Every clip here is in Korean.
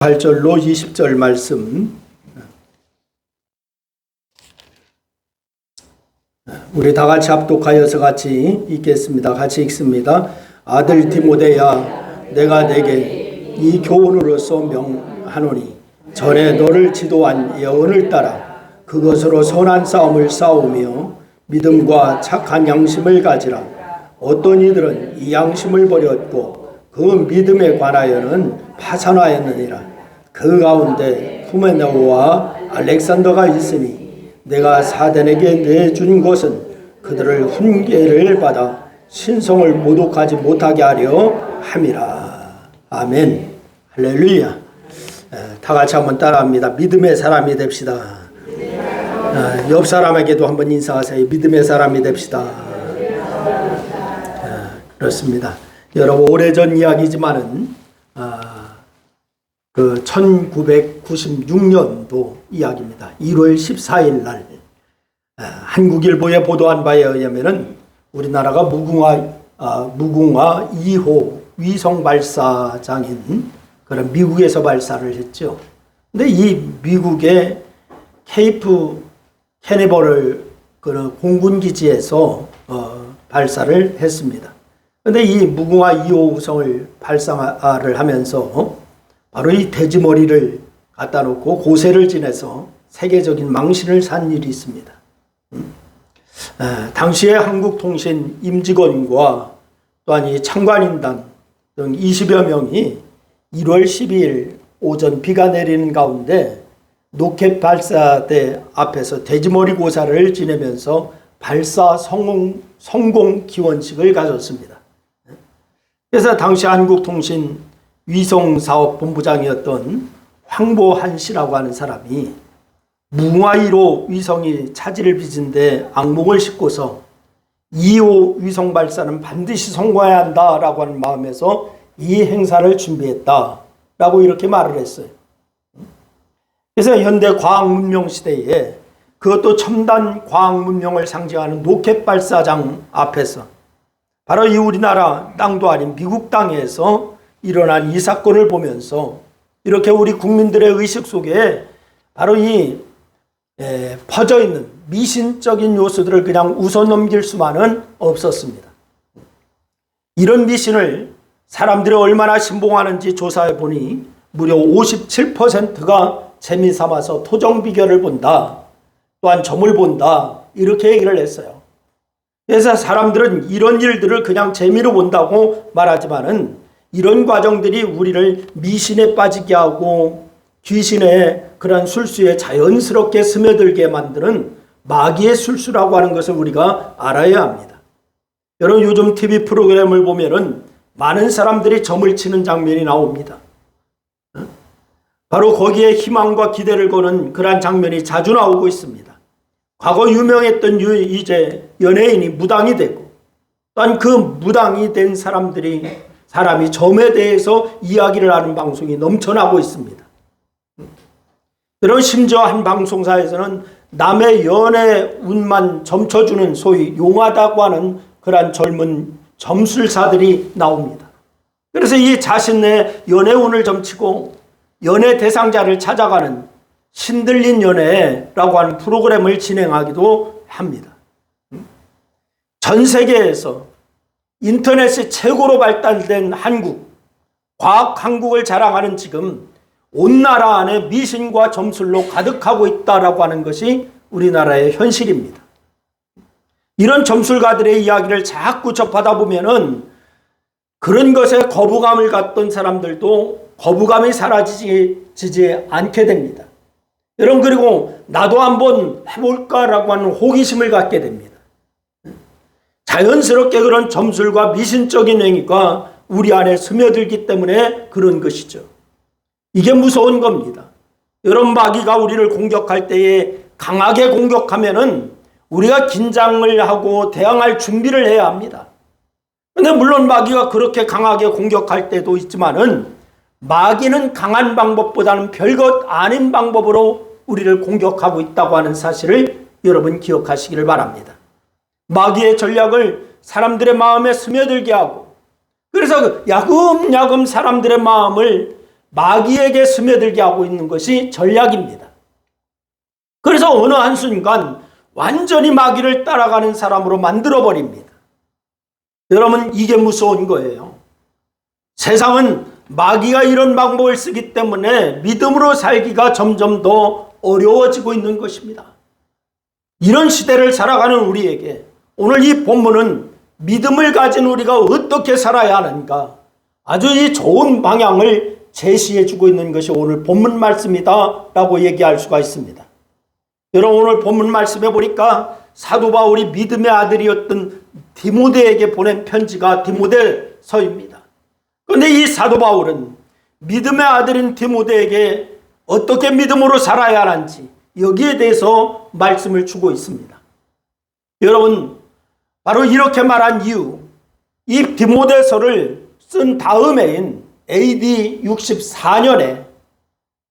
8절로 20절 말씀 우리 다 같이 합독하여서 같이 읽겠습니다. 같이 읽습니다. 아들 디모데야, 내가 내게 이 교훈으로서 명하노니 전에 너를 지도한 예언을 따라 그것으로 선한 싸움을 싸우며 믿음과 착한 양심을 가지라. 어떤 이들은 이 양심을 버렸고 그 믿음에 관하여는 파산하였느니라. 그 가운데 후메네오와 알렉산더가 있으니 내가 사덴에게 내준 것은 그들을 훈계를 받아 신성을 모독하지 못하게 하려 함이라. 아멘. 할렐루야. 다 같이 한번 따라합니다. 믿음의 사람이 됩시다. 옆 사람에게도 한번 인사하세요. 믿음의 사람이 됩시다. 그렇습니다. 여러분, 오래전 이야기지만은 그 1996년도 이야기입니다. 1월 14일 날 한국일보에 보도한 바에 의하면은 우리나라가 무궁화 2호 위성 발사장인 그런 미국에서 발사를 했죠. 근데 이 미국의 케이프 캐니버럴 그 공군 기지에서 발사를 했습니다. 근데 이 무궁화 2호 우성을 발사를 하면서 바로 이 돼지머리를 갖다 놓고 고세를 지내서 세계적인 망신을 산 일이 있습니다. 당시에 한국통신 임직원과 또한 이 참관인단 등 20여 명이 1월 12일 오전 비가 내리는 가운데 로켓 발사대 앞에서 돼지머리 고사를 지내면서 발사 성공 기원식을 가졌습니다. 그래서 당시 한국통신 위성사업본부장이었던 황보한 씨라고 하는 사람이 무궁화 1호 위성이 차질을 빚은 데 악몽을 싣고서 2호 위성 발사는 반드시 성공해야 한다라고 하는 마음에서 이 행사를 준비했다라고 이렇게 말을 했어요. 그래서 현대 과학문명 시대에 그것도 첨단 과학문명을 상징하는 로켓 발사장 앞에서 바로 이 우리나라 땅도 아닌 미국 땅에서 일어난 이 사건을 보면서 이렇게 우리 국민들의 의식 속에 바로 이 퍼져 있는 미신적인 요소들을 그냥 웃어넘길 수만은 없었습니다. 이런 미신을 사람들이 얼마나 신봉하는지 조사해 보니 무려 57%가 재미삼아서 토정 비결을 본다, 또한 점을 본다, 이렇게 얘기를 했어요. 그래서 사람들은 이런 일들을 그냥 재미로 본다고 말하지만은 이런 과정들이 우리를 미신에 빠지게 하고 귀신의 그런 술수에 자연스럽게 스며들게 만드는 마귀의 술수라고 하는 것을 우리가 알아야 합니다. 여러분, 요즘 TV 프로그램을 보면은 많은 사람들이 점을 치는 장면이 나옵니다. 바로 거기에 희망과 기대를 거는 그러한 장면이 자주 나오고 있습니다. 과거 유명했던 이제 연예인이 무당이 되고 또한 그 무당이 된 사람이 점에 대해서 이야기를 하는 방송이 넘쳐나고 있습니다. 그런 심지어 한 방송사에서는 남의 연애 운만 점쳐주는 소위 용하다고 하는 그러한 젊은 점술사들이 나옵니다. 그래서 이 자신의 연애 운을 점치고 연애 대상자를 찾아가는 신들린 연애라고 하는 프로그램을 진행하기도 합니다. 전 세계에서 인터넷이 최고로 발달된 한국, 과학 한국을 자랑하는 지금 온 나라 안에 미신과 점술로 가득하고 있다라고 하는 것이 우리나라의 현실입니다. 이런 점술가들의 이야기를 자꾸 접하다 보면은 그런 것에 거부감을 갖던 사람들도 거부감이 사라지지 않게 됩니다. 여러분, 그리고 나도 한번 해볼까라고 하는 호기심을 갖게 됩니다. 자연스럽게 그런 점술과 미신적인 행위가 우리 안에 스며들기 때문에 그런 것이죠. 이게 무서운 겁니다. 여러분, 마귀가 우리를 공격할 때에 강하게 공격하면은 우리가 긴장을 하고 대항할 준비를 해야 합니다. 그런데 물론 마귀가 그렇게 강하게 공격할 때도 있지만은 마귀는 강한 방법보다는 별것 아닌 방법으로 우리를 공격하고 있다고 하는 사실을 여러분 기억하시기를 바랍니다. 마귀의 전략을 사람들의 마음에 스며들게 하고 그래서 야금야금 사람들의 마음을 마귀에게 스며들게 하고 있는 것이 전략입니다. 그래서 어느 한순간 완전히 마귀를 따라가는 사람으로 만들어버립니다. 여러분, 이게 무서운 거예요. 세상은 마귀가 이런 방법을 쓰기 때문에 믿음으로 살기가 점점 더 어려워지고 있는 것입니다. 이런 시대를 살아가는 우리에게 오늘 이 본문은 믿음을 가진 우리가 어떻게 살아야 하는가, 아주 이 좋은 방향을 제시해 주고 있는 것이 오늘 본문 말씀이다 라고 얘기할 수가 있습니다. 여러분, 오늘 본문 말씀에 보니까 사도 바울이 믿음의 아들이었던 디모데에게 보낸 편지가 디모데서입니다. 그런데 이 사도 바울은 믿음의 아들인 디모데에게 어떻게 믿음으로 살아야 하는지 여기에 대해서 말씀을 주고 있습니다. 여러분, 바로 이렇게 말한 이유, 이 디모데서를 쓴 다음해인 AD 64년에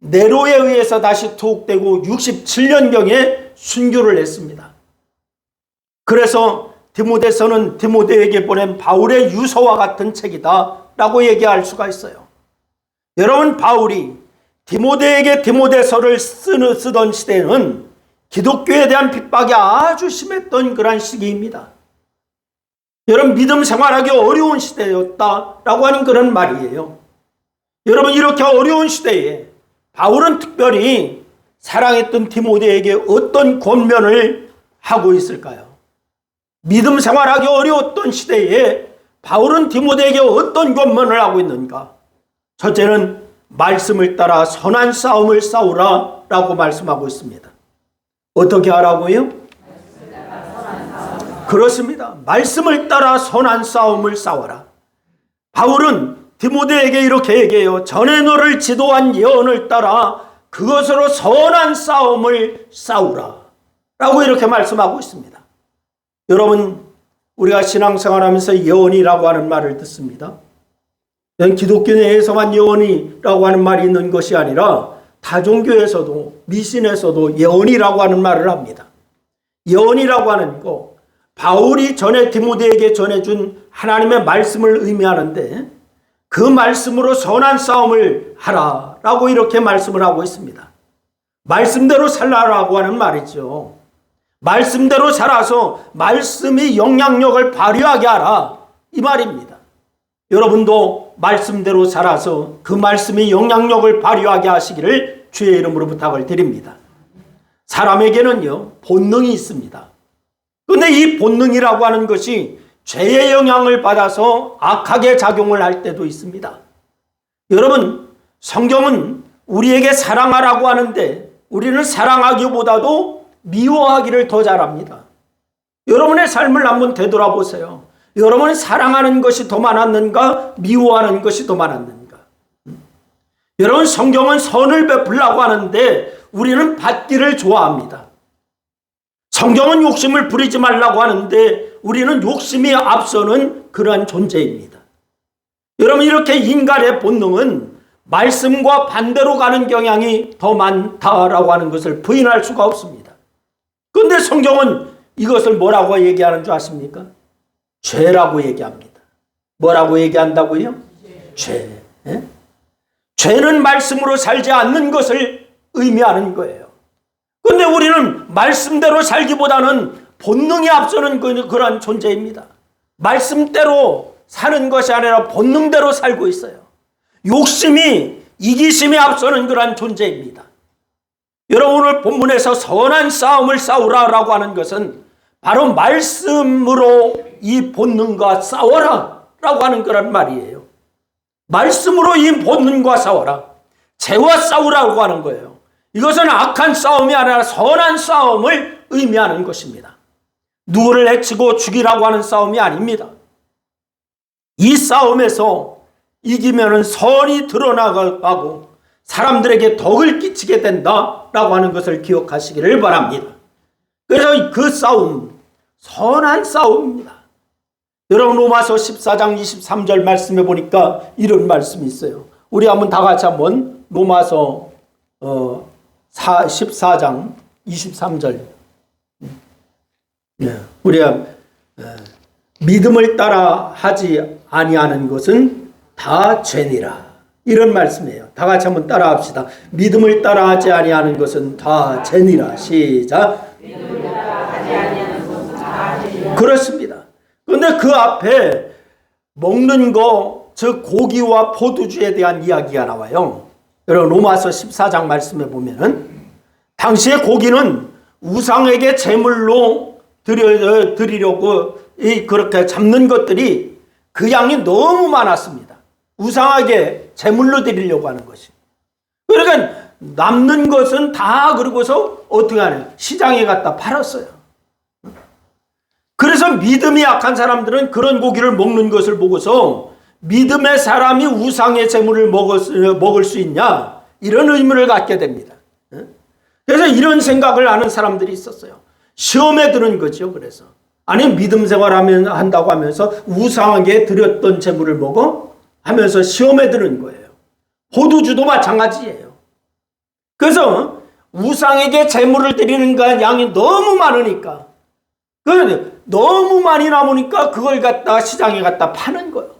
네로에 의해서 다시 투옥되고 67년경에 순교를 했습니다. 그래서 디모데서는 디모데에게 보낸 바울의 유서와 같은 책이다 라고 얘기할 수가 있어요. 여러분, 바울이 디모데에게 디모데서를 쓰던 시대는 기독교에 대한 핍박이 아주 심했던 그런 시기입니다. 여러분, 믿음 생활하기 어려운 시대였다라고 하는 그런 말이에요. 여러분, 이렇게 어려운 시대에 바울은 특별히 사랑했던 디모데에게 어떤 권면을 하고 있을까요? 믿음 생활하기 어려웠던 시대에 바울은 디모데에게 어떤 권면을 하고 있는가? 첫째는 말씀을 따라 선한 싸움을 싸우라 라고 말씀하고 있습니다. 어떻게 하라고요? 그렇습니다. 말씀을 따라 선한 싸움을 싸워라. 바울은 디모데에게 이렇게 얘기해요. 전에 너를 지도한 예언을 따라 그것으로 선한 싸움을 싸우라 라고 이렇게 말씀하고 있습니다. 여러분, 우리가 신앙생활하면서 예언이라고 하는 말을 듣습니다. 기독교 내에서만 예언이라고 하는 말이 있는 것이 아니라 다종교에서도 미신에서도 예언이라고 하는 말을 합니다. 예언이라고 하는 거, 바울이 전에 디모데에게 전해준 하나님의 말씀을 의미하는데 그 말씀으로 선한 싸움을 하라라고 이렇게 말씀을 하고 있습니다. 말씀대로 살라라고 하는 말이죠. 말씀대로 살아서 말씀이 영향력을 발휘하게 하라, 이 말입니다. 여러분도 말씀대로 살아서 그 말씀이 영향력을 발휘하게 하시기를 주의 이름으로 부탁을 드립니다. 사람에게는요, 본능이 있습니다. 그런데 이 본능이라고 하는 것이 죄의 영향을 받아서 악하게 작용을 할 때도 있습니다. 여러분, 성경은 우리에게 사랑하라고 하는데 우리는 사랑하기보다도 미워하기를 더 잘합니다. 여러분의 삶을 한번 되돌아보세요. 여러분은 사랑하는 것이 더 많았는가, 미워하는 것이 더 많았는가? 여러분, 성경은 선을 베풀라고 하는데 우리는 받기를 좋아합니다. 성경은 욕심을 부리지 말라고 하는데 우리는 욕심이 앞서는 그러한 존재입니다. 여러분, 이렇게 인간의 본능은 말씀과 반대로 가는 경향이 더 많다라고 하는 것을 부인할 수가 없습니다. 그런데 성경은 이것을 뭐라고 얘기하는 줄 아십니까? 죄라고 얘기합니다. 뭐라고 얘기한다고요? 죄. 예? 죄는 말씀으로 살지 않는 것을 의미하는 거예요. 그런데 우리는 말씀대로 살기보다는 본능이 앞서는 그런 존재입니다. 말씀대로 사는 것이 아니라 본능대로 살고 있어요. 욕심이, 이기심이 앞서는 그런 존재입니다. 여러분, 오늘 본문에서 선한 싸움을 싸우라라고 하는 것은 바로 말씀으로 이 본능과 싸워라 라고 하는 그런 말이에요. 말씀으로 이 본능과 싸워라. 죄와 싸우라고 하는 거예요. 이것은 악한 싸움이 아니라 선한 싸움을 의미하는 것입니다. 누구를 해치고 죽이라고 하는 싸움이 아닙니다. 이 싸움에서 이기면은 선이 드러나가고 사람들에게 덕을 끼치게 된다라고 하는 것을 기억하시기를 바랍니다. 그래서 그 싸움, 선한 싸움입니다. 여러분, 로마서 14장 23절 말씀해 보니까 이런 말씀이 있어요. 우리 한번 다 같이 한번 로마서 14장 23절. 우리가 믿음을 따라 하지 아니하는 것은 다 죄니라, 이런 말씀이에요. 다 같이 한번 따라합시다. 믿음을 따라하지 아니하는 것은 다 죄니라. 시작. 그렇습니다. 그런데 그 앞에 먹는 거, 즉 고기와 포도주에 대한 이야기가 나와요. 여러분 로마서 14장 말씀에 보면은 당시의 고기는 우상에게 제물로 드리려고 그렇게 잡는 것들이 그 양이 너무 많았습니다. 우상에게 제물로 드리려고 하는 것이. 그러니까 남는 것은 다 그러고서 어떻게 하냐, 시장에 갖다 팔았어요. 그래서 믿음이 약한 사람들은 그런 고기를 먹는 것을 보고서 믿음의 사람이 우상의 제물을 먹을 수 있냐, 이런 의문을 갖게 됩니다. 그래서 이런 생각을 하는 사람들이 있었어요. 시험에 드는 거죠. 그래서 아니 믿음 생활하면 한다고 하면서 우상에게 드렸던 제물을 먹어 하면서 시험에 드는 거예요. 포도주도 마찬가지예요. 그래서 우상에게 제물을 드리는 양이 너무 많으니까, 너무 많이 남으니까 그걸 갖다가 시장에 갖다 파는 거예요.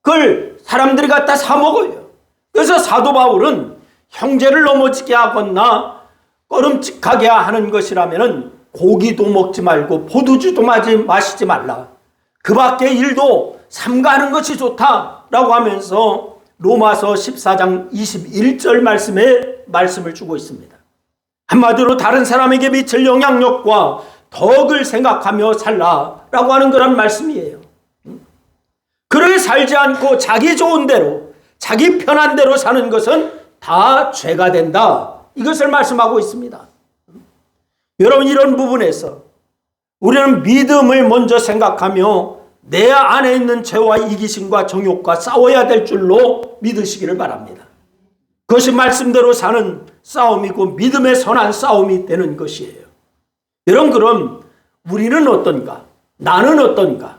그걸 사람들이 갖다 사 먹어요. 그래서 사도 바울은 형제를 넘어지게 하거나 꺼름직하게 하는 것이라면은 고기도 먹지 말고 포도주도 마시지 말라. 그 밖의 일도 삼가하는 것이 좋다라고 하면서 로마서 14장 21절 말씀을 주고 있습니다. 한마디로 다른 사람에게 미칠 영향력과 덕을 생각하며 살라라고 하는 그런 말씀이에요. 그렇게 살지 않고 자기 좋은 대로, 자기 편한 대로 사는 것은 다 죄가 된다. 이것을 말씀하고 있습니다. 여러분, 이런 부분에서 우리는 믿음을 먼저 생각하며 내 안에 있는 죄와 이기심과 정욕과 싸워야 될 줄로 믿으시기를 바랍니다. 그것이 말씀대로 사는 싸움이고 믿음의 선한 싸움이 되는 것이에요. 여러분, 그럼 우리는 어떤가? 나는 어떤가?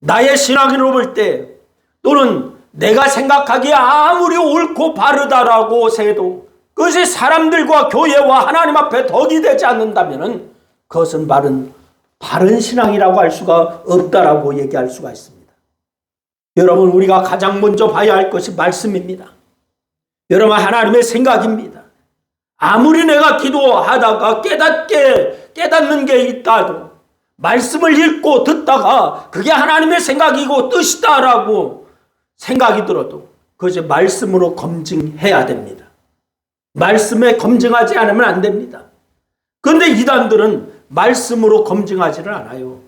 나의 신앙으로 볼 때, 또는 내가 생각하기에 아무리 옳고 바르다라고 해도 그것이 사람들과 교회와 하나님 앞에 덕이 되지 않는다면 그것은 바른 신앙이라고 할 수가 없다라고 얘기할 수가 있습니다. 여러분, 우리가 가장 먼저 봐야 할 것이 말씀입니다. 여러분, 하나님의 생각입니다. 아무리 내가 기도하다가 깨닫는 게 있다도 말씀을 읽고 듣다가 그게 하나님의 생각이고 뜻이다라고 생각이 들어도 그것이 말씀으로 검증해야 됩니다. 말씀에 검증하지 않으면 안 됩니다. 그런데 이단들은 말씀으로 검증하지를 않아요.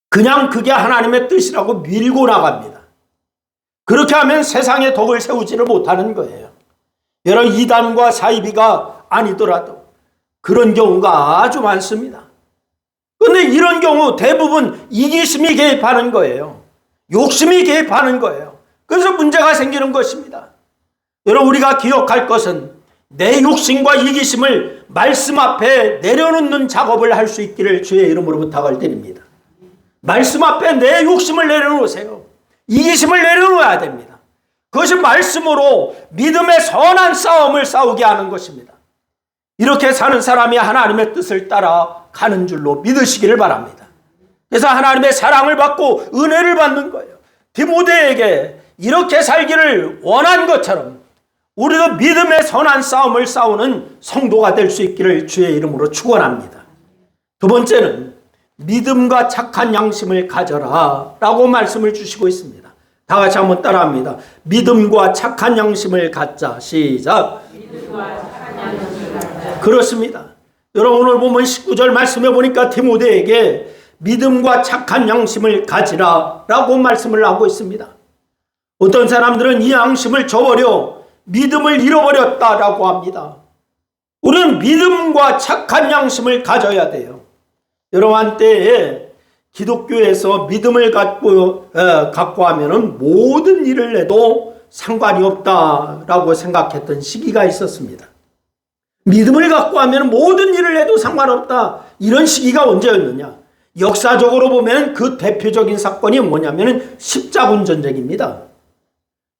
그냥 그게 하나님의 뜻이라고 밀고 나갑니다. 그렇게 하면 세상에 덕을 세우지를 못하는 거예요. 여러분, 이단과 사이비가 아니더라도 그런 경우가 아주 많습니다. 그런데 이런 경우 대부분 이기심이 개입하는 거예요. 욕심이 개입하는 거예요. 그래서 문제가 생기는 것입니다. 여러분, 우리가 기억할 것은 내 욕심과 이기심을 말씀 앞에 내려놓는 작업을 할 수 있기를 주의 이름으로 부탁을 드립니다. 말씀 앞에 내 욕심을 내려놓으세요. 이기심을 내려놓아야 됩니다. 그것이 말씀으로 믿음의 선한 싸움을 싸우게 하는 것입니다. 이렇게 사는 사람이 하나님의 뜻을 따라 가는 줄로 믿으시기를 바랍니다. 그래서 하나님의 사랑을 받고 은혜를 받는 거예요. 디모데에게 이렇게 살기를 원한 것처럼 우리도 믿음의 선한 싸움을 싸우는 성도가 될 수 있기를 주의 이름으로 축원합니다. 두 번째는 믿음과 착한 양심을 가져라 라고 말씀을 주시고 있습니다. 다 같이 한번 따라합니다. 믿음과 착한 양심을 갖자. 시작. 믿음과 착한 양심을 갖자. 그렇습니다. 여러분, 오늘 보면 19절 말씀해 보니까 디모데에게 믿음과 착한 양심을 가지라 라고 말씀을 하고 있습니다. 어떤 사람들은 이 양심을 저버려 믿음을 잃어버렸다라고 합니다. 우리는 믿음과 착한 양심을 가져야 돼요. 여러분, 한때에 기독교에서 믿음을 갖고 하면은 모든 일을 해도 상관이 없다라고 생각했던 시기가 있었습니다. 믿음을 갖고 하면 모든 일을 해도 상관없다, 이런 시기가 언제였느냐? 역사적으로 보면 그 대표적인 사건이 뭐냐면 십자군 전쟁입니다.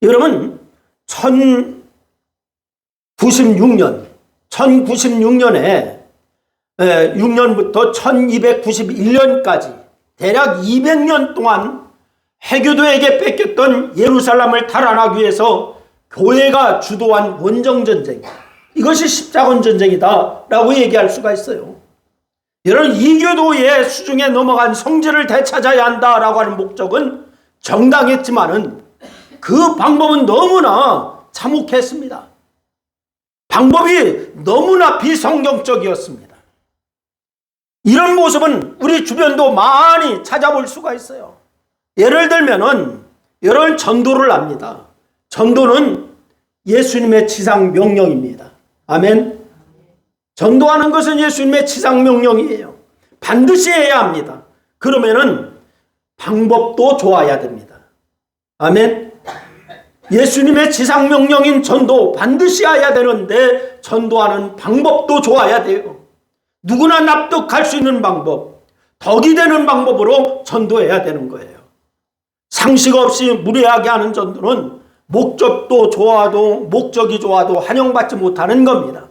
여러분, 1096년에 6년부터 1291년까지 대략 200년 동안 해교도에게 뺏겼던 예루살렘을 탈환하기 위해서 교회가 주도한 원정전쟁, 이것이 십자군 전쟁이다라고 얘기할 수가 있어요. 이런 이교도의 수중에 넘어간 성질을 되찾아야 한다라고 하는 목적은 정당했지만은 그 방법은 너무나 참혹했습니다. 방법이 너무나 비성경적이었습니다. 이런 모습은 우리 주변도 많이 찾아볼 수가 있어요. 예를 들면은 여러분 전도를 합니다. 전도는 예수님의 지상 명령입니다. 아멘. 전도하는 것은 예수님의 지상 명령이에요. 반드시 해야 합니다. 그러면은 방법도 좋아야 됩니다. 아멘. 예수님의 지상 명령인 전도 반드시 해야 되는데 전도하는 방법도 좋아야 돼요. 누구나 납득할 수 있는 방법, 덕이 되는 방법으로 전도해야 되는 거예요. 상식 없이 무례하게 하는 전도는 목적도 좋아도 목적이 좋아도 환영받지 못하는 겁니다.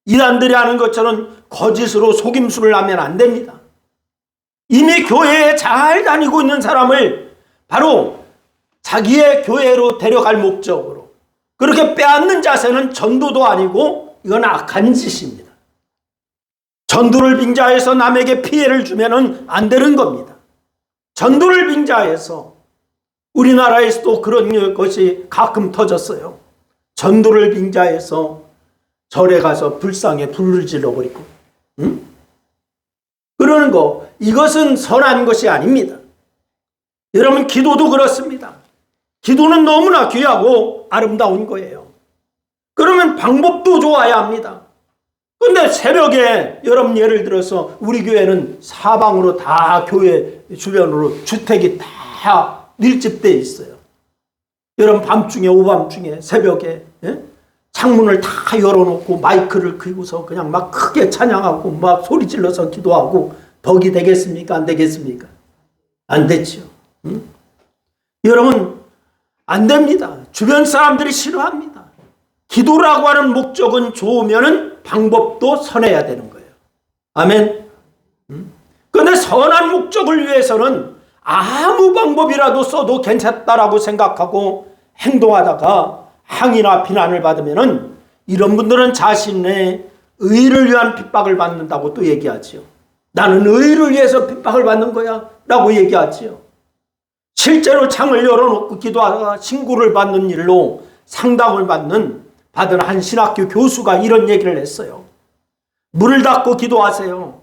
이단들이 하는 것처럼 거짓으로 속임수를 하면 안 됩니다. 이미 교회에 잘 다니고 있는 사람을 바로 자기의 교회로 데려갈 목적으로 그렇게 빼앗는 자세는 전도도 아니고 이건 악한 짓입니다. 전도를 빙자해서 남에게 피해를 주면 안 되는 겁니다. 전도를 빙자해서 우리나라에서도 그런 것이 가끔 터졌어요. 전도를 빙자해서 절에 가서 불상에 불을 질러버리고 그러는 거, 이것은 선한 것이 아닙니다. 여러분, 기도도 그렇습니다. 기도는 너무나 귀하고 아름다운 거예요. 그러면 방법도 좋아야 합니다. 근데 새벽에 여러분 예를 들어서 우리 교회는 사방으로 다 교회 주변으로 주택이 다 밀집되어 있어요. 여러분 밤중에 오밤중에 새벽에 창문을 다 열어놓고 마이크를 끄고서 그냥 막 크게 찬양하고 막 소리 질러서 기도하고 덕이 되겠습니까? 안 되겠습니까? 안 되죠. 여러분 안 됩니다. 주변 사람들이 싫어합니다. 기도라고 하는 목적은 좋으면은 방법도 선해야 되는 거예요. 아멘. 그런데 선한 목적을 위해서는 아무 방법이라도 써도 괜찮다라고 생각하고 행동하다가 항의나 비난을 받으면은 이런 분들은 자신의 의를 위한 핍박을 받는다고 또 얘기하지요. 나는 의를 위해서 핍박을 받는 거야 라고 얘기하지요. 실제로 창을 열어놓고 기도하다가 신고를 받는 일로 상담을 받은 한 신학교 교수가 이런 얘기를 했어요. 문을 닫고 기도하세요.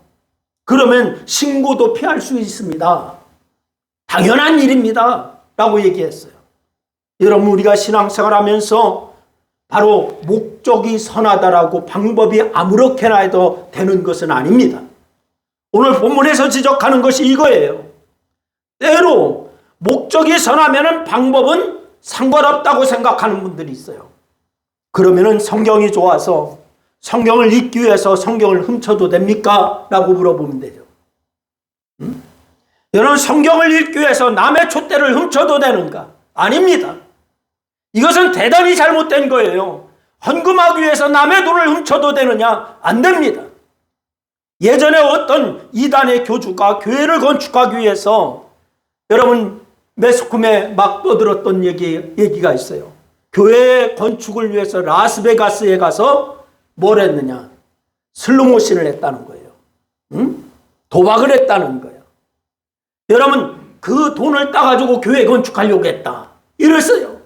그러면 신고도 피할 수 있습니다. 당연한 일입니다 라고 얘기했어요. 여러분, 우리가 신앙생활 하면서 바로 목적이 선하다라고 방법이 아무렇게나 해도 되는 것은 아닙니다. 오늘 본문에서 지적하는 것이 이거예요. 때로 목적이 선하면 방법은 상관없다고 생각하는 분들이 있어요. 그러면은 성경이 좋아서 성경을 읽기 위해서 성경을 훔쳐도 됩니까? 라고 물어보면 되죠. 여러분, 성경을 읽기 위해서 남의 촛대를 훔쳐도 되는가? 아닙니다. 이것은 대단히 잘못된 거예요. 헌금하기 위해서 남의 돈을 훔쳐도 되느냐? 안 됩니다. 예전에 어떤 이단의 교주가 교회를 건축하기 위해서 여러분 매스컴에 막 떠들었던 얘기가 있어요. 교회 건축을 위해서 라스베가스에 가서 뭘 했느냐? 슬로모션을 했다는 거예요. 도박을 했다는 거예요. 여러분, 그 돈을 따가지고 교회 건축하려고 했다 이랬어요.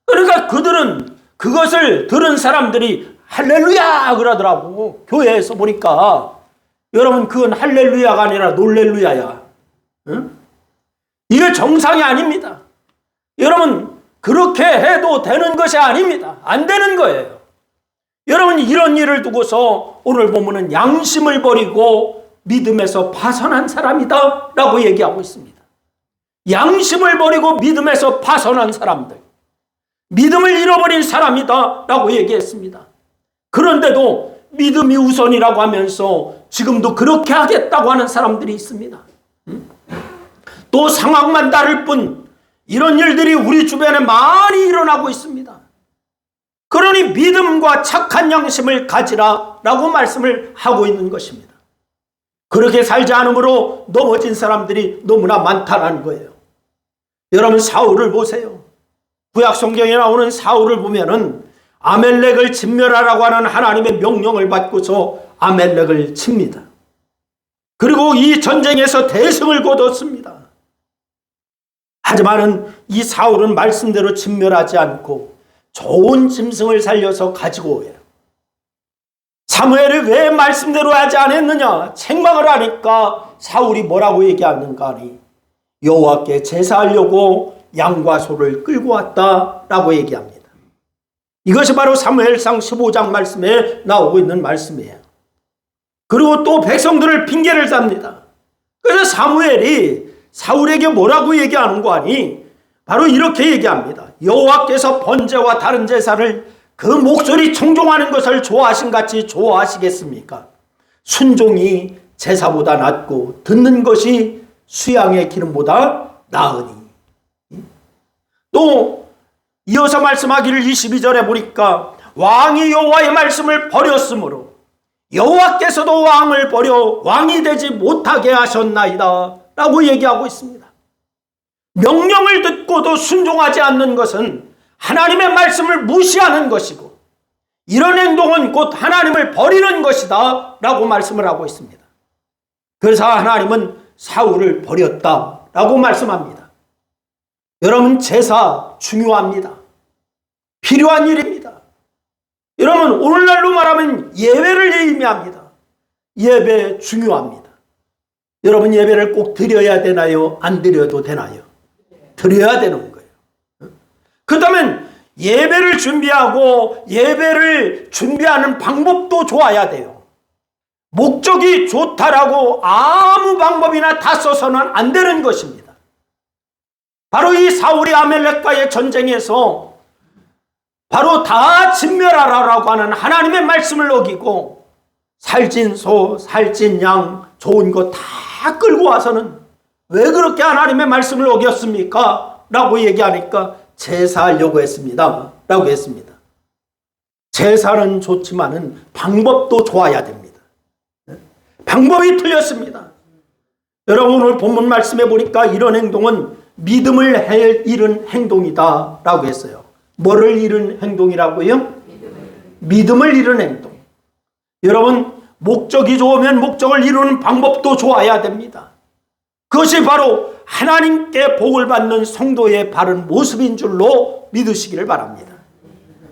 그러니까 그들은 그것을 들은 사람들이 할렐루야 그러더라고. 교회에서 보니까 여러분, 그건 할렐루야가 아니라 놀렐루야야. 이게 정상이 아닙니다. 여러분, 그렇게 해도 되는 것이 아닙니다. 안 되는 거예요. 여러분, 이런 일을 두고서 오늘 보면은 양심을 버리고 믿음에서 파선한 사람이다 라고 얘기하고 있습니다. 양심을 버리고 믿음에서 파선한 사람들, 믿음을 잃어버린 사람이다 라고 얘기했습니다. 그런데도 믿음이 우선이라고 하면서 지금도 그렇게 하겠다고 하는 사람들이 있습니다. 또 상황만 다를 뿐 이런 일들이 우리 주변에 많이 일어나고 있습니다. 그러니 믿음과 착한 양심을 가지라라고 말씀을 하고 있는 것입니다. 그렇게 살지 않으므로 넘어진 사람들이 너무나 많다는 거예요. 여러분 사울을 보세요. 구약 성경에 나오는 사울을 보면은 아멜렉을 진멸하라고 하는 하나님의 명령을 받고서 아멜렉을 칩니다. 그리고 이 전쟁에서 대승을 거뒀습니다. 하지만은 이 사울은 말씀대로 진멸하지 않고 좋은 짐승을 살려서 가지고 오요. 사무엘이 왜 말씀대로 하지 않았느냐 책망을 하니까 사울이 뭐라고 얘기하는가 하니 여호와께 제사하려고 양과 소를 끌고 왔다라고 얘기합니다. 이것이 바로 사무엘상 15장 말씀에 나오고 있는 말씀이에요. 그리고 또 백성들을 핑계를 댑니다. 그래서 사무엘이 사울에게 뭐라고 얘기하는 거 아니? 바로 이렇게 얘기합니다. 여호와께서 번제와 다른 제사를 그 목소리 청종하는 것을 좋아하신 같이 좋아하시겠습니까? 순종이 제사보다 낫고 듣는 것이 수양의 기름보다 나으니. 또 이어서 말씀하기를 22절에 보니까 왕이 여호와의 말씀을 버렸으므로 여호와께서도 왕을 버려 왕이 되지 못하게 하셨나이다 라고 얘기하고 있습니다. 명령을 듣고도 순종하지 않는 것은 하나님의 말씀을 무시하는 것이고 이런 행동은 곧 하나님을 버리는 것이다 라고 말씀을 하고 있습니다. 그래서 하나님은 사울을 버렸다 라고 말씀합니다. 여러분 제사 중요합니다. 필요한 일입니다. 여러분 오늘날로 말하면 예배를 의미합니다. 예배 중요합니다. 여러분 예배를 꼭 드려야 되나요? 안 드려도 되나요? 드려야 되는 거예요. 그렇다면 예배를 준비하고 예배를 준비하는 방법도 좋아야 돼요. 목적이 좋다라고 아무 방법이나 다 써서는 안 되는 것입니다. 바로 이 사울이 아멜렉과의 전쟁에서 바로 다 진멸하라라고 하는 하나님의 말씀을 어기고 살찐 소, 살찐 양, 좋은 거 다 끌고 와서는 왜 그렇게 하나님의 말씀을 어겼습니까? 라고 얘기하니까 제사하려고 했습니다. 라고 했습니다. 제사는 좋지만은 방법도 좋아야 됩니다. 방법이 틀렸습니다. 여러분 오늘 본문 말씀해 보니까 이런 행동은 믿음을 잃은 행동이다 라고 했어요. 뭐를 잃은 행동이라고요? 믿음을 잃은 행동. 여러분 목적이 좋으면 목적을 이루는 방법도 좋아야 됩니다. 그것이 바로 하나님께 복을 받는 성도의 바른 모습인 줄로 믿으시기를 바랍니다.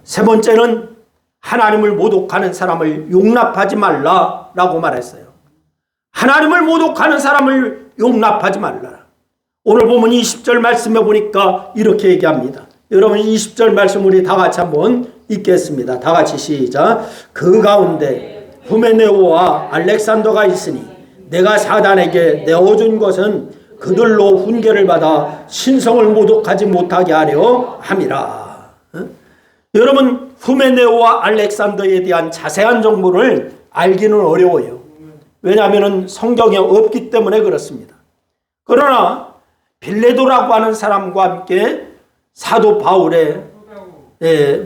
세 번째는 하나님을 모독하는 사람을 용납하지 말라라고 말했어요. 하나님을 모독하는 사람을 용납하지 말라. 오늘 보면 20절 말씀에 보니까 이렇게 얘기합니다. 여러분 20절 말씀 우리 다 같이 한번 읽겠습니다. 다 같이 시작. 그 가운데 후메네오와 알렉산더가 있으니 내가 사단에게 내어준 것은 그들로 훈계를 받아 신성을 모독하지 못하게 하려 함이라. 여러분 후메네오와 알렉산더에 대한 자세한 정보를 알기는 어려워요. 왜냐하면 성경에 없기 때문에 그렇습니다. 그러나 빌레도라고 하는 사람과 함께 사도 바울의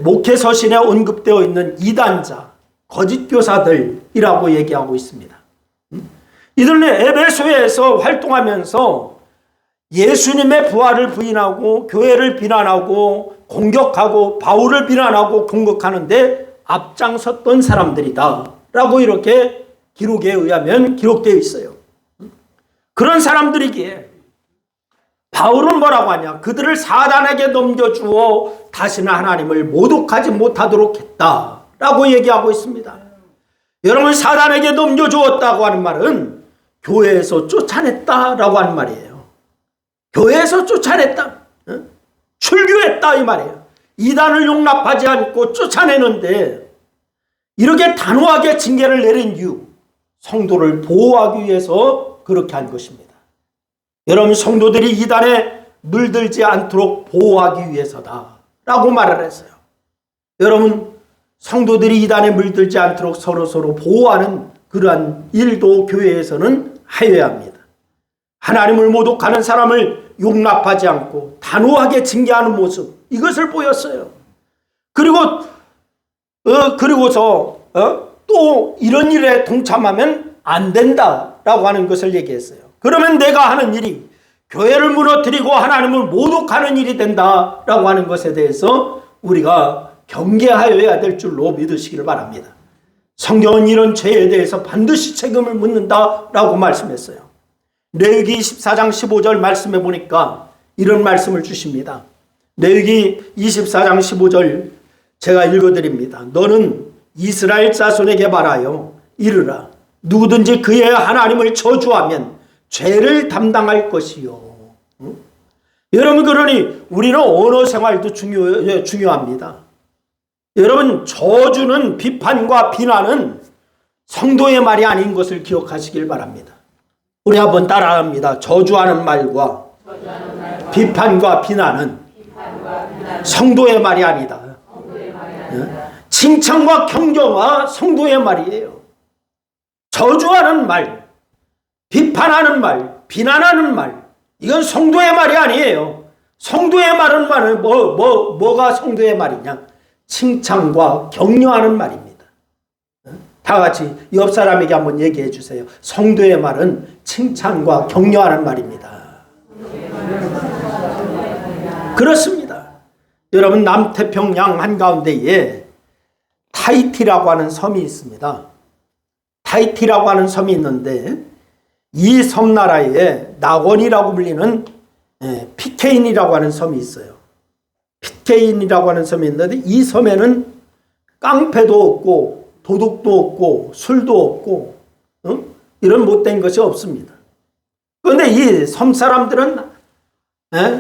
목회 서신에 언급되어 있는 이단자, 거짓 교사들이라고 얘기하고 있습니다. 이들은 에베소에서 활동하면서 예수님의 부활을 부인하고 교회를 비난하고 공격하고 바울을 비난하고 공격하는데 앞장섰던 사람들이다 라고 이렇게 기록에 의하면 기록되어 있어요. 그런 사람들이기에 바울은 뭐라고 하냐? 그들을 사단에게 넘겨주어 다시는 하나님을 모독하지 못하도록 했다라고 얘기하고 있습니다. 여러분 사단에게 넘겨주었다고 하는 말은 교회에서 쫓아냈다라고 하는 말이에요. 교회에서 쫓아냈다. 출교했다 이 말이에요. 이단을 용납하지 않고 쫓아내는데 이렇게 단호하게 징계를 내린 이유, 성도를 보호하기 위해서 그렇게 한 것입니다. 여러분 성도들이 이단에 물들지 않도록 보호하기 위해서다 라고 말을 했어요. 여러분 성도들이 이단에 물들지 않도록 서로 보호하는 그러한 일도 교회에서는 하여야 합니다. 하나님을 모독하는 사람을 용납하지 않고 단호하게 징계하는 모습, 이것을 보였어요. 그리고서 또 이런 일에 동참하면 안 된다라고 하는 것을 얘기했어요. 그러면 내가 하는 일이 교회를 무너뜨리고 하나님을 모독하는 일이 된다라고 하는 것에 대해서 우리가 경계하여야 될 줄로 믿으시기를 바랍니다. 성경은 이런 죄에 대해서 반드시 책임을 묻는다라고 말씀했어요. 레위기 24장 15절 말씀해 보니까 이런 말씀을 주십니다. 레위기 24장 15절 제가 읽어드립니다. 너는 이스라엘 자손에게 말하여 이르라. 누구든지 그의 하나님을 저주하면 죄를 담당할 것이요. 여러분, 그러니 우리는 언어 생활도 중요합니다. 여러분, 저주는, 비판과 비난은 성도의 말이 아닌 것을 기억하시길 바랍니다. 우리 한번 따라합니다. 저주하는 말과 비판과 비난은 성도의 말이 아니다. 칭찬과 경조가 성도의 말이에요. 저주하는 말, 비판하는 말, 비난하는 말, 이건 성도의 말이 아니에요. 성도의 말은 뭐가 성도의 말이냐? 칭찬과 격려하는 말입니다. 다 같이 옆 사람에게 한번 얘기해 주세요. 성도의 말은 칭찬과 격려하는 말입니다. 그렇습니다. 여러분, 남태평양 한가운데에 타히티라고 하는 섬이 있습니다. 타히티라고 하는 섬이 있는데 이 섬나라에 낙원이라고 불리는 피케인이라고 하는 섬이 있어요. 피케인이라고 하는 섬이 있는데 이 섬에는 깡패도 없고 도둑도 없고 술도 없고 이런 못된 것이 없습니다. 그런데 이 섬 사람들은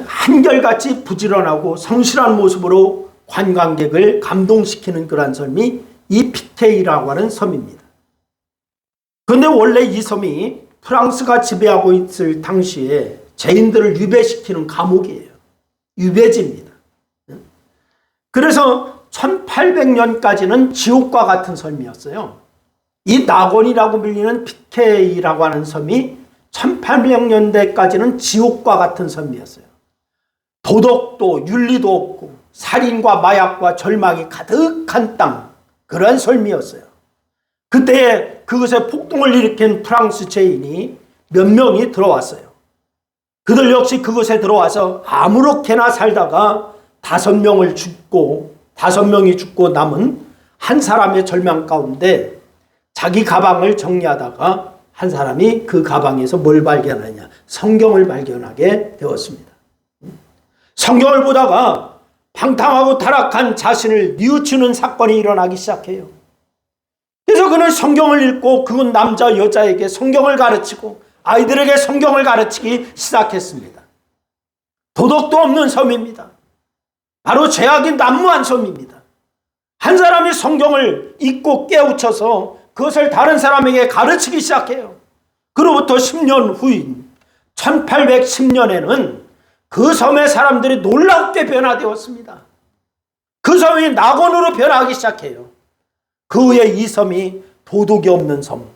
한결같이 부지런하고 성실한 모습으로 관광객을 감동시키는 그러한 섬이 이 피케이라고 하는 섬입니다. 그런데 원래 이 섬이 프랑스가 지배하고 있을 당시에 죄인들을 유배시키는 감옥이에요. 유배지입니다. 그래서 1800년까지는 지옥과 같은 섬이었어요. 이 낙원이라고 불리는 피케이라고 하는 섬이 1800년대까지는 지옥과 같은 섬이었어요. 도덕도 윤리도 없고 살인과 마약과 절망이 가득한 땅, 그런 섬이었어요. 그때 그것에 폭동을 일으킨 프랑스 죄인이 몇 명이 들어왔어요. 그들 역시 그것에 들어와서 아무렇게나 살다가 5명이 죽고 남은 한 사람의 절망 가운데 자기 가방을 정리하다가 한 사람이 그 가방에서 뭘 발견하냐? 성경을 발견하게 되었습니다. 성경을 보다가 방탕하고 타락한 자신을 뉘우치는 사건이 일어나기 시작해요. 그래서 그는 성경을 읽고 그건 남자 여자에게 성경을 가르치고 아이들에게 성경을 가르치기 시작했습니다. 도덕도 없는 섬입니다. 바로 죄악이 난무한 섬입니다. 한 사람이 성경을 읽고 깨우쳐서 그것을 다른 사람에게 가르치기 시작해요. 그로부터 10년 후인 1810년에는 그 섬의 사람들이 놀랍게 변화되었습니다. 그 섬이 낙원으로 변하기 시작해요. 그 후에 이 섬이 도둑이 없는 섬,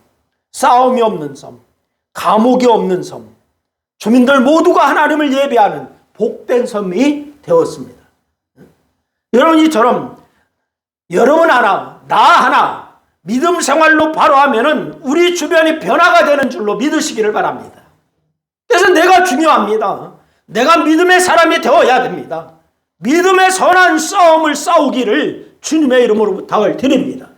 싸움이 없는 섬, 감옥이 없는 섬, 주민들 모두가 하나님을 예배하는 복된 섬이 되었습니다. 여러분, 이처럼 여러분 하나, 나 하나 믿음 생활로 바로 하면은 우리 주변이 변화가 되는 줄로 믿으시기를 바랍니다. 그래서 내가 중요합니다. 내가 믿음의 사람이 되어야 됩니다. 믿음의 선한 싸움을 싸우기를 주님의 이름으로 부탁을 드립니다.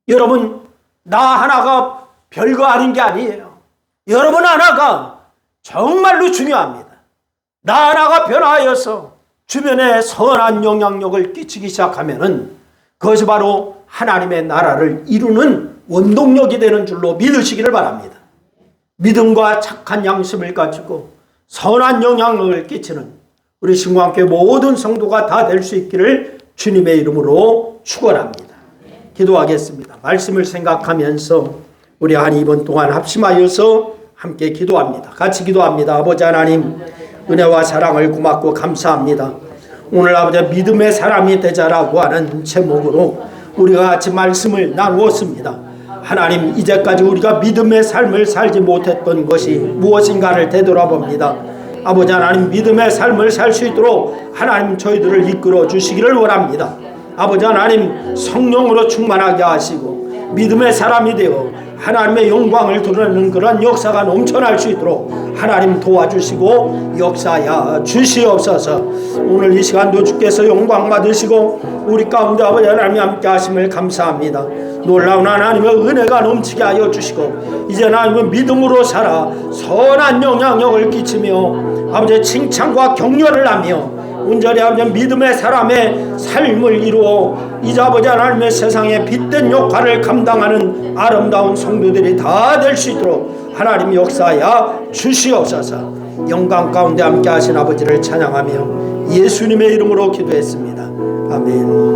여러분, 나 하나가 별거 아닌 게 아니에요. 여러분 하나가 정말로 중요합니다. 나 하나가 변화하여서 주변에 선한 영향력을 끼치기 시작하면은 그것이 바로 하나님의 나라를 이루는 원동력이 되는 줄로 믿으시기를 바랍니다. 믿음과 착한 양심을 가지고 선한 영향력을 끼치는 우리 신광교회 모든 성도가 다 될 수 있기를 주님의 이름으로 축원합니다. 기도하겠습니다. 말씀을 생각하면서 우리 한 2분 동안 합심하여서 함께 기도합니다. 같이 기도합니다. 아버지 하나님, 은혜와 사랑을 고맙고 감사합니다. 오늘 아버지 믿음의 사람이 되자라고 하는 제목으로 우리가 같이 말씀을 나누었습니다. 하나님, 이제까지 우리가 믿음의 삶을 살지 못했던 것이 무엇인가를 되돌아봅니다. 아버지 하나님, 믿음의 삶을 살 수 있도록 하나님 저희들을 이끌어 주시기를 원합니다. 아버지 하나님, 성령으로 충만하게 하시고 믿음의 사람이 되어 하나님의 영광을 드러내는 그런 역사가 넘쳐날 수 있도록 하나님 도와주시고 역사야 주시옵소서. 오늘 이 시간도 주께서 영광 받으시고 우리 가운데 아버지 하나님이 함께 하심을 감사합니다. 놀라운 하나님의 은혜가 넘치게 하여 주시고 이제 하나님은 믿음으로 살아 선한 영향력을 끼치며 아버지 칭찬과 격려를 하며 온전히 아버지 믿음의 사람의 삶을 이루어 이제 아버지 하나님의 세상에 빛된 역할을 감당하는 아름다운 성도들이 다 될 수 있도록 하나님 역사야 주시옵소서. 영광 가운데 함께 하신 아버지를 찬양하며 예수님의 이름으로 기도했습니다. 아멘.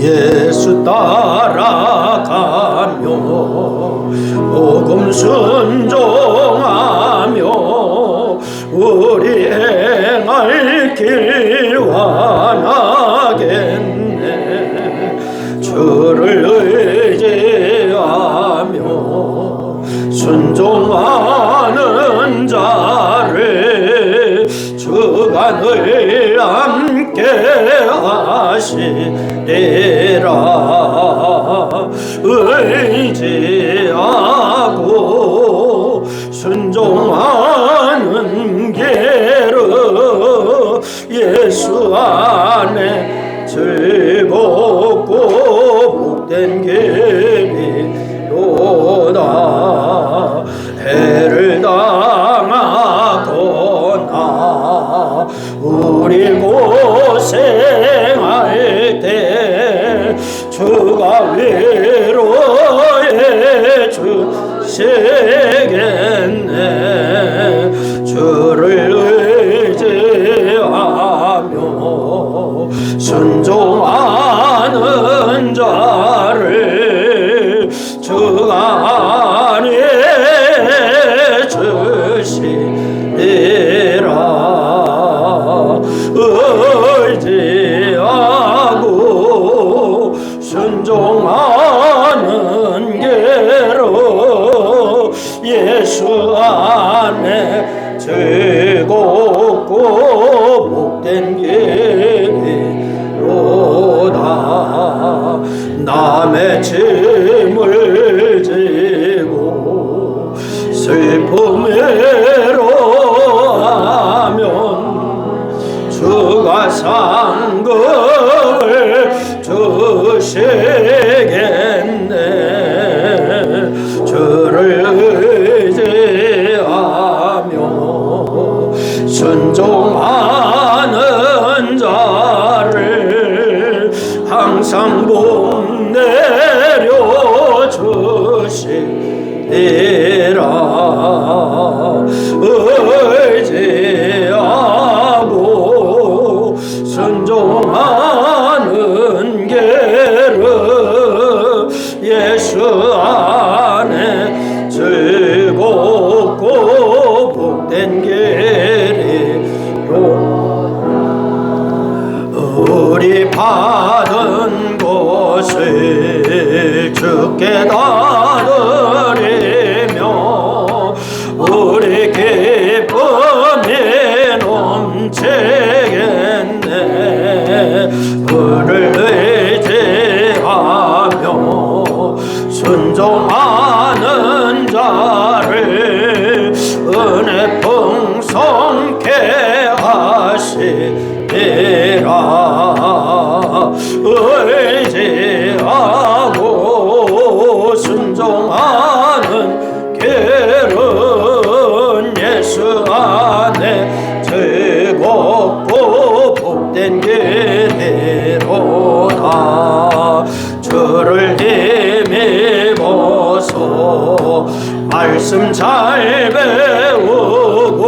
예수 따라가며 복음 순종하며 우리 행할 길 완하겠네. 주를 의지하며 순종하는 자를 주가 늘 함께 하시리라. 의지하고 순종하는 길은 예수 안에 즐겁고 복된 길이로다. 해를 당하거나 우리 고생할 때 주가 위로해 주시겠네. 주를 의지하며 순종하는 자를 주가 안에 주시리라. 의지하고 순종하는 길로 예수 안에 즐겁고 복된 길이로다. 남의 짐을 지고 슬픔으로 하면 주가 상급을 주시겠네. 주를 의지하며 순종하는 자를 항상 복 내려 주시리라. 의지하고 순종하는 길은 예수 안에 즐겁고 복된 길이로. 우리 받은 것을 주께 다 드리며 우리 기쁨이 넘치겠네. 그를 의지하며 순종하는 자를 은혜 풍성케 하시리라. 의지하고 순종하는 길은 예수 안에 즐겁고 복된 길이로다. 주를 힘입어서 말씀 잘 배우고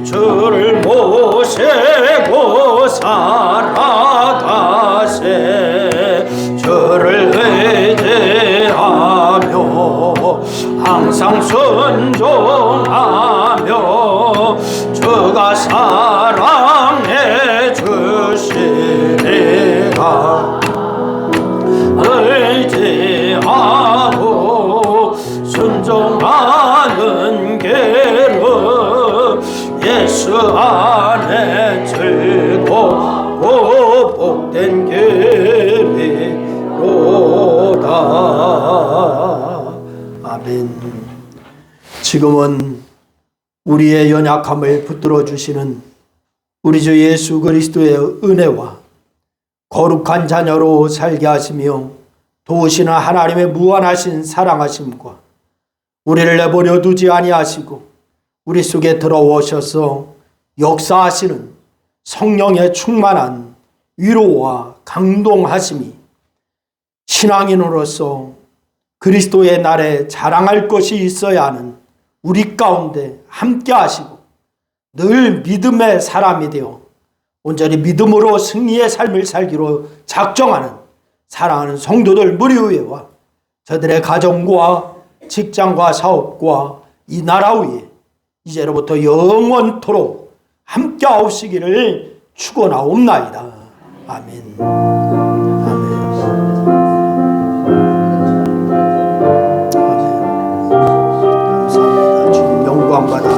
주를 모시고 살아가세. 주를 의지하며 항상 순종하며 주가 사랑해 주시리라. 의지하고 예수 안에 즐거워 복된 길이로다. 아멘. 지금은 우리의 연약함을 붙들어 주시는 우리 주 예수 그리스도의 은혜와 거룩한 자녀로 살게 하시며 도우시는 하나님의 무한하신 사랑하심과 우리를 내버려 두지 아니하시고 우리 속에 들어오셔서 역사하시는 성령의 충만한 위로와 강동하심이 신앙인으로서 그리스도의 날에 자랑할 것이 있어야 하는 우리 가운데 함께 하시고 늘 믿음의 사람이 되어 온전히 믿음으로 승리의 삶을 살기로 작정하는 사랑하는 성도들 무리 위에와 저들의 가정과 직장과 사업과 이 나라 위에 이제로부터 영원토록 함께 하시기를 축원하옵나이다. 아멘. 아멘. 감사합니다. 주님 영광 받아